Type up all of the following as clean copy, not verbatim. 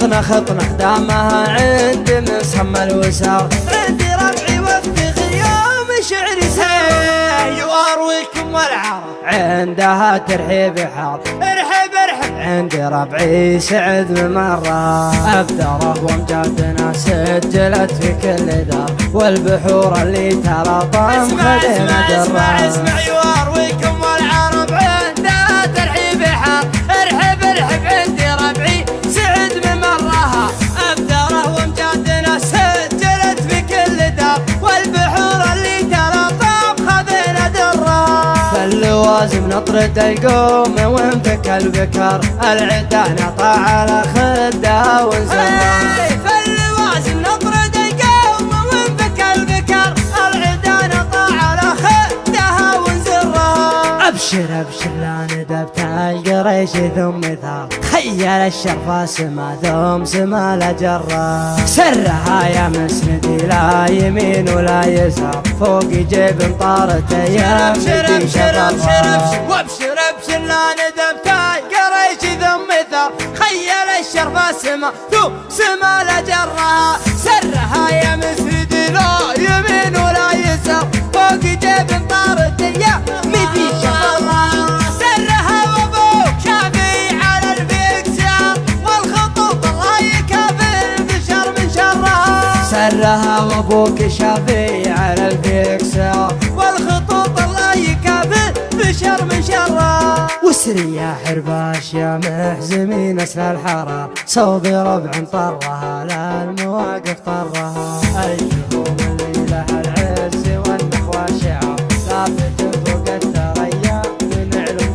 خطنا خدامها عند مسمى الوسار. عندي ربعي وافتخر يوم شعري سير يوارويكم والعرب عندها ترحيب حار. ارحب ارحب عندي ربعي سعد بمرة أبدره وامجادنا سجلت في كل دار والبحور اللي تلاطم خدنا درة. اسمع يوارويكم والعرب عندها ترحيب حار. ارحب ارحب عندي ربعي سعد بمرها أبدره وامجادنا سجلت في كل دار والبحور اللي تلاطم خذنا درة. فاللوازم نطرد القوم وانفك البكر العدا نطع على خدها ونزرها. فاللوازم نطرد القوم وانفك البكر العدا نطع على خدها ونزرها. ابشر ابشر لا ندبت القريش ثم ثار خيل الشرفة سما ثم سما لجرة. سرها يا مسندي لا يمين ولا يسار فوق جيب طارت ايام ندي شرفها. وابشر ابشر لا ندبت القريش ثم ثار خيل الشرفة سما ثم سما لجرة. سرها يا مسندي لا يمين ولا يسار فوق جيب طارت ايام ندي شرفها. سرها وابوك شافي على الفيكسار والخطوط الله يكافئ البشر من شرها. سرها وابوك شافي على الفيكسار والخطوط الله يكافئ البشر من شرها. وسري يا حرباش يا محزمين اسل الحرار صوبي ربع طرها لا المواقف طرها. الجهوم اللي لها العز والنخوة شعار ثابت فوق الثريا من علو.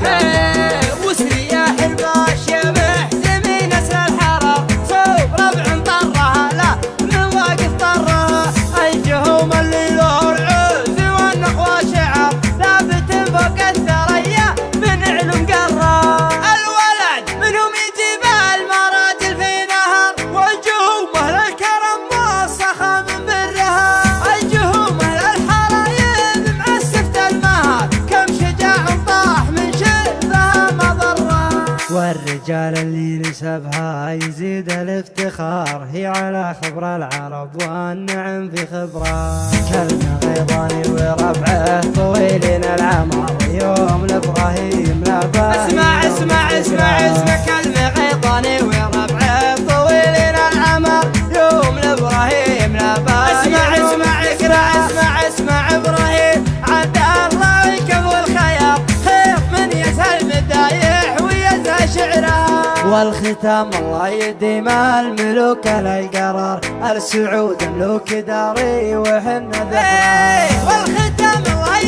وسري يا حرباش يا محزمين اسل الحرار صوب ربع طرها لا المواقف طرها. الجهوم اللي له العز والنخوة شعار ثابت فوق الثريا من علم قرة. الولد منهم يجيب المراجل في نهر والجهوم اهل الكرم والسخا من برها. الجهوم اهل الحرايب معسفة المهر كم شجاع طاح من شبها مضرة. والرجال اللي نسبها يزيد الافتخار هي على خبر العرب والنعم في خبره. كلمة غيضاني وربعه طويلين العمر يوم لابراهيم لابا. اسمع اسمع اسمع اسمع كلمة غيضاني وربعه طويلين العمر يوم لابراهيم لابا. اسمع اسمع اسمع اسمع اسمع ابراهيم عبد الله يكفو الخيار خيط من يسهل مدايح ويزهى شعرها. والختام الله يديم الملوك للقرار السعود ملوك داري وحنا ذكرى. والختام الله